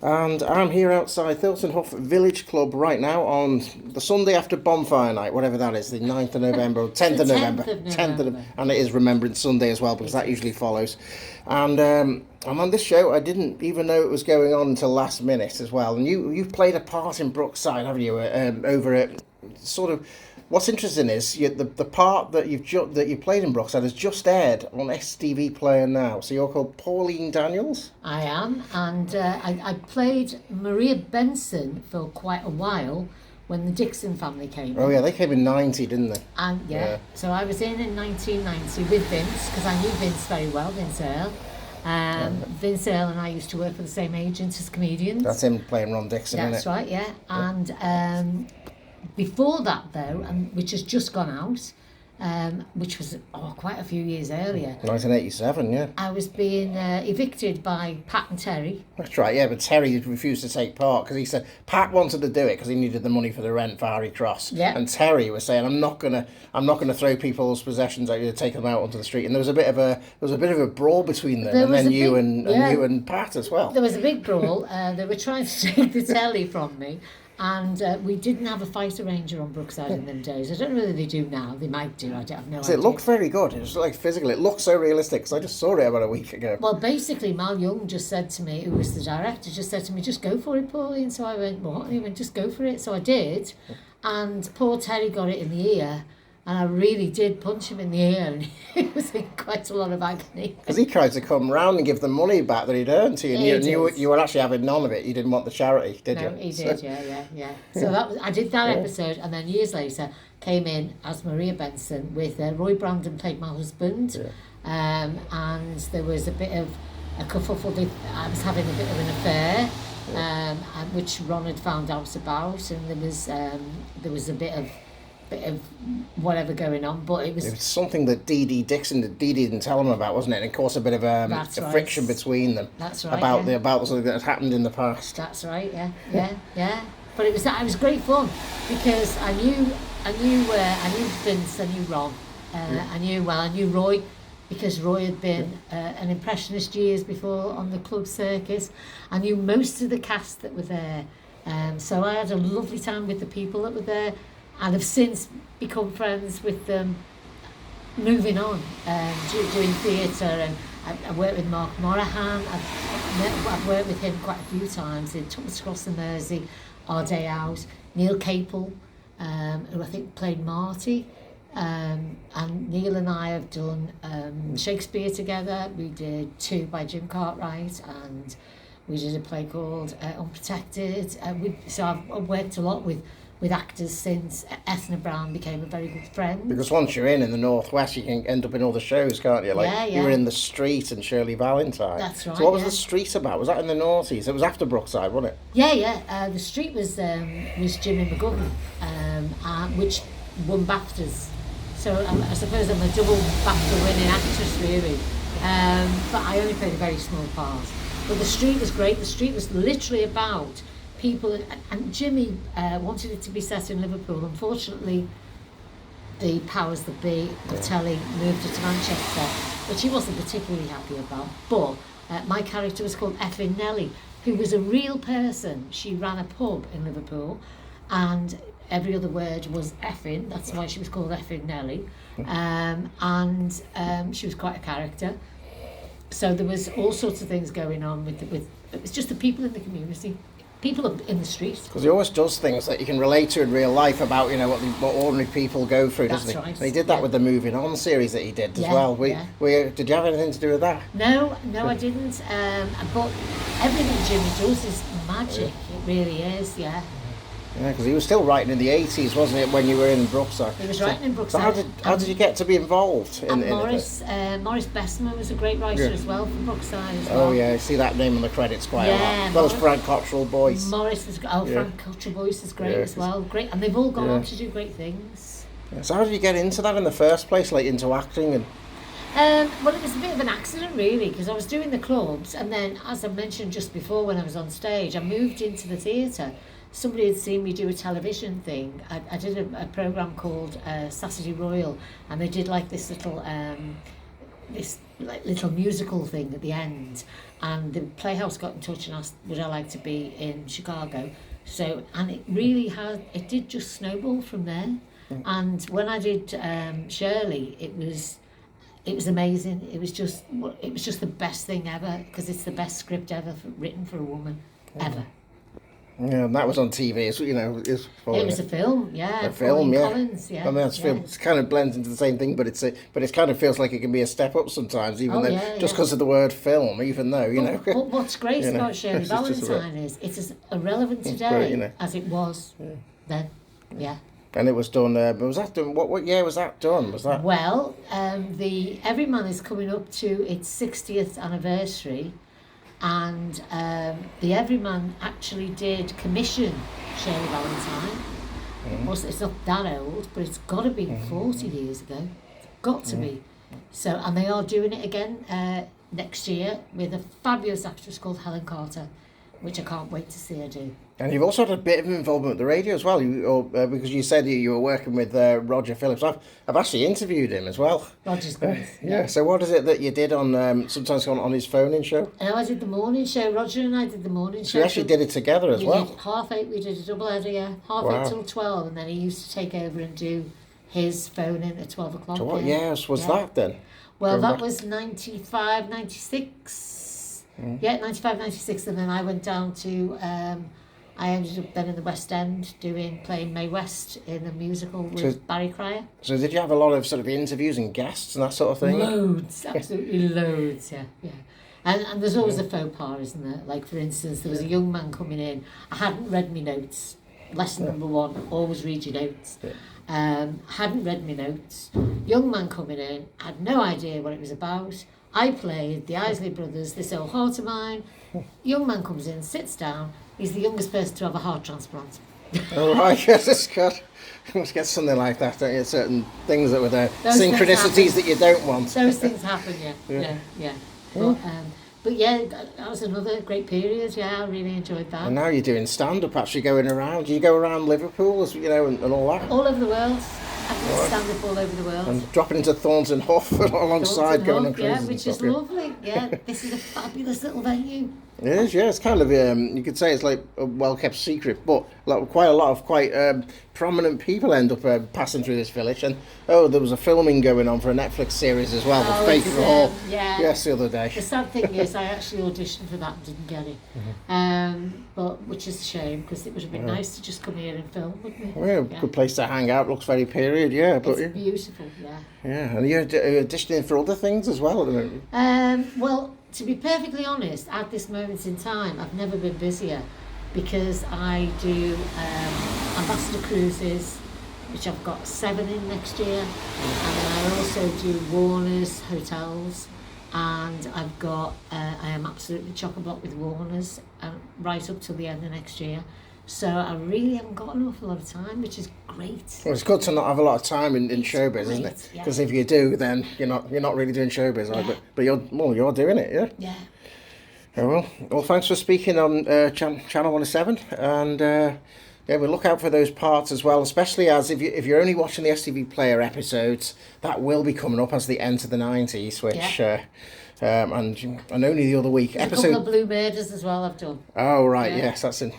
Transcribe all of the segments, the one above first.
And I'm here outside Thornton Hough Village Club right now on the Sunday after Bonfire Night, whatever that is, the 9th of November, or 10th of November. 10th of, and it is Remembrance Sunday as well, because that usually follows. And I'm on this show. I didn't even know it was going on until last minute as well. And you've played a part in Brookside, haven't you, over at sort of... What's interesting is the part that you played in Brookside has just aired on STV Player now. So you're called Pauline Daniels? I am, and I played Maria Benson for quite a while when the Dixon family came in. Oh yeah, they came in 90, didn't they? And so I was in 1990 with Vince, because I knew Vince very well, Vince Earle. Vince Earle and I used to work for the same agents as comedians. That's him playing Ron Dixon, isn't it? That's right, yeah. And before that, though, which has just gone out, which was quite a few years earlier. 1987, yeah. I was being evicted by Pat and Terry. That's right, yeah, but Terry refused to take part because he said Pat wanted to do it because he needed the money for the rent for Harry Cross. Yeah. And Terry was saying, I'm not gonna throw people's possessions out, to take them out onto the street. And there was a bit of a brawl between them, and then you and Pat as well. There was a big brawl. They were trying to take the telly from me. And we didn't have a fight arranger on Brookside in them days. I don't know whether they do now. They might do. I have no idea. It looked very good. It was like physical. It looked so realistic because I just saw it about a week ago. Well, basically, Mal Young just said to me, who was the director, just said to me, just go for it, Pauline. So I went, what? And he went, just go for it. So I did. And poor Terry got it in the ear. And I really did punch him in the ear, and he was in quite a lot of agony. Because he tried to come round and give the money back that he'd earned to you, and you were actually having none of it. You didn't want the charity, did you? No, he did, yeah. So I did that episode, and then years later came in as Maria Benson with Roy Brandon played my husband, and there was a bit of a kerfuffle. I was having a bit of an affair, which Ron had found out about, and there was a bit of whatever going on, but it was something that Dee didn't tell him about, wasn't it? And it caused a bit of a friction between them. That's right. About something that had happened in the past. That's right. Yeah. But it was great fun because I knew Vince, I knew Ron, I knew Roy, because Roy had been an impressionist years before on the club circus. I knew most of the cast that were there, so I had a lovely time with the people that were there. And have since become friends with them, moving on, doing theatre. And I worked with Mark Morahan. I've worked with him quite a few times in Thomas Cross and Mersey, Our Day Out. Neil Capel, who I think played Marty. And Neil and I have done Shakespeare together. We did 2 by Jim Cartwright, and we did a play called Unprotected. So I've worked a lot with actors since. Ethna Brown became a very good friend. Because once you're in the Northwest, you can end up in all the shows, can't you? You were in The Street and Shirley Valentine. That's right. So what was The Street about? Was that in the noughties? It was after Brookside, wasn't it? Yeah. The Street was Jimmy McGovern, which won BAFTAs. So I suppose I'm a double BAFTA winning actress, really. But I only played a very small part. But The Street was great. The Street was literally about people, and Jimmy wanted it to be set in Liverpool. Unfortunately, the powers that be of telly moved it to Manchester, which he wasn't particularly happy about. But my character was called Effin Nellie, who was a real person. She ran a pub in Liverpool, and every other word was effing. That's why she was called Effin Nellie, and she was quite a character. So there was all sorts of things going on with it was just the people in the community. People in the street. Because he always does things that you can relate to in real life about, what ordinary people go through, doesn't he? Right. And he did that with the Moving On series that he did as well. Did you have anything to do with that? No, I didn't. But everything Jimmy does is magic. It really is, yeah. Yeah, because he was still writing in the 80s, wasn't it, when you were in Brookside? He was writing in Brookside. So how did you get to be involved in Morris Bestman was a great writer as well from Brookside as well. Oh yeah, I see that name on the credits quite a lot. As well as Frank Cottrell Boyce. Frank Cottrell Boyce is great as well. Great, and they've all gone on to do great things. Yeah, so how did you get into that in the first place, into acting and? Well, it was a bit of an accident really, because I was doing the clubs, and then, as I mentioned just before when I was on stage, I moved into the theatre. Somebody had seen me do a television thing. I did a programme called Saturday Royal, and they did like this little this like little musical thing at the end, and the Playhouse got in touch and asked would I like to be in Chicago. So, and it did just snowball from there. And when I did Shirley, it was amazing. It was just the best thing ever, because it's the best script ever written for a woman ever. Yeah, and that was on TV. It was a film, yeah. A film, yeah. Collins, yeah. I mean, it kind of blends into the same thing, but it kind of feels like it can be a step up sometimes, even though just because of the word film, even though know. But what's great about Shirley Valentine is it's as irrelevant today as it was then. Yeah. And it was done. Was that done? What year was that done? Was that? Well, the Everyman is coming up to its 60th anniversary. And the Everyman actually did commission Shirley Valentine. It's not that old, but it's got to be 40 years ago. It's got to be. So, and they are doing it again next year with a fabulous actress called Helen Carter, which I can't wait to see her do. And you've also had a bit of involvement with the radio as well, because you said you were working with Roger Phillips. I've actually interviewed him as well. Roger's good. Yeah. So what is it that you did on sometimes on his phone-in show? I did the morning show. Roger and I did the morning show. So you actually did it together as well? Did 8:30, we did a double header, yeah. 8:30 till 12, and then he used to take over and do his phone-in at 12 o'clock. So what years was that then? Well, that was 95, 96. Yeah, 95, 96, and then I went down to... I ended up then in the West End playing Mae West in a musical with Barry Cryer. So did you have a lot of sort of interviews and guests and that sort of thing? Loads, absolutely loads, yeah. And there's always a faux pas, isn't there? Like, for instance, there was a young man coming in. I hadn't read my notes. Lesson number 1, always read your notes. Hadn't read my notes. Young man coming in, had no idea what it was about. I played the Isley Brothers, This Old Heart of Mine. Young man comes in, sits down. He's the youngest person to have a heart transplant. Oh, right, yes, it's good. You must get something like that, don't you? Certain things that were there, synchronicities that you don't want. Those things happen, yeah. But yeah, that was another great period. Yeah, I really enjoyed that. And now you're doing stand-up, actually going around. Do you go around Liverpool, and all that? All over the world. I've done stand-up all over the world. And dropping into Thornton Hough alongside going on cruises. Yeah, which is lovely. Yeah, this is a fabulous little venue. It is, yeah. It's kind of, you could say it's like a well-kept secret, but quite a lot of prominent people end up passing through this village. And, there was a filming going on for a Netflix series as well, The Fake of It All. Yes, the other day. The sad thing is I actually auditioned for that and didn't get it. But which is a shame, because it would have been nice to just come here and film, wouldn't it? Well, good place to hang out. Looks very period, yeah. But it's beautiful, yeah. Yeah, and you're auditioning for other things as well at the moment. Well, to be perfectly honest, at this moment in time, I've never been busier, because I do ambassador cruises, which I've got 7 in next year, and then I also do Warner's hotels, and I've got I am absolutely chock-a-block with Warner's right up till the end of next year. So I really haven't got an awful lot of time, which is great. Well, it's good to not have a lot of time in showbiz, isn't it? Because if you do, then you're not really doing showbiz, right? But you're doing it, yeah. Yeah. Oh, well, thanks for speaking on Channel 107, and we'll look out for those parts as well. Especially as if you're only watching the STV Player episodes, that will be coming up as they enter the 90s, which. And only the other week. A couple of Blue Murders as well I've done. Oh, right, yes, that's in...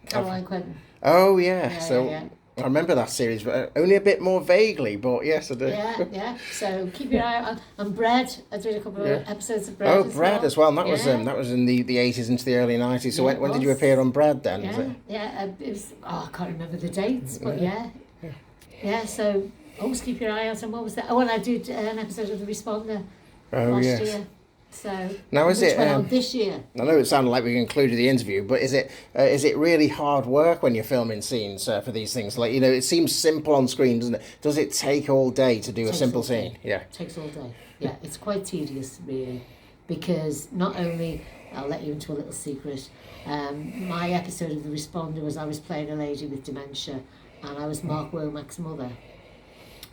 Caroline Quentin. Oh, yeah. I remember that series, but only a bit more vaguely, but yes, I do. Yeah. So keep your eye out. And Bread, I did a couple of episodes of Bread as well. And that was in the 80s into the early 90s. So when did you appear on Bread then? It was, I can't remember the dates, but yeah. So always keep your eye out. And what was that? Oh, and I did an episode of The Responder. Last year. So now is it this year? I know it sounded like we included the interview, but is it really hard work when you're filming scenes for these things? Like, it seems simple on screen, doesn't it? Does it take all day to do a simple scene? Yeah, it takes all day. Yeah, it's quite tedious really, because not only, I'll let you into a little secret. My episode of The Responder was I was playing a lady with dementia, and I was Mark Womack's mother,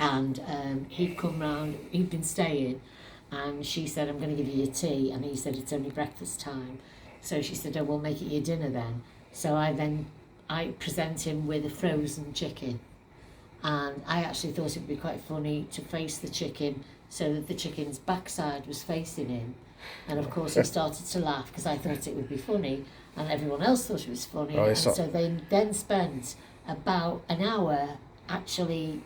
and he'd come round. He'd been staying. And she said, I'm going to give you your tea. And he said, it's only breakfast time. So she said, we'll make it your dinner then. So I present him with a frozen chicken. And I actually thought it would be quite funny to face the chicken so that the chicken's backside was facing him. And of course he started to laugh because I thought it would be funny, and everyone else thought it was funny. Oh, And so they then spent about an hour actually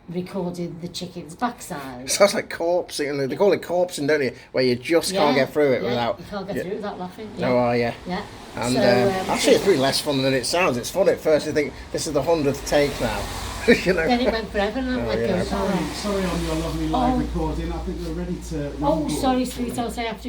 recording the chicken's backside. Sounds like corpsing. They call it corpsing, don't you? Where you just can't get through it without. You can't get through it without laughing. Yeah. Oh, yeah. Yeah. And So, actually, it's really less fun than it sounds. It's fun at first. You think this is the 100th take now. You know. Then it went forever, and I'm like, yeah. going, Sorry on your lovely live recording. I think we're ready to. oh, sorry, sweetheart, I have to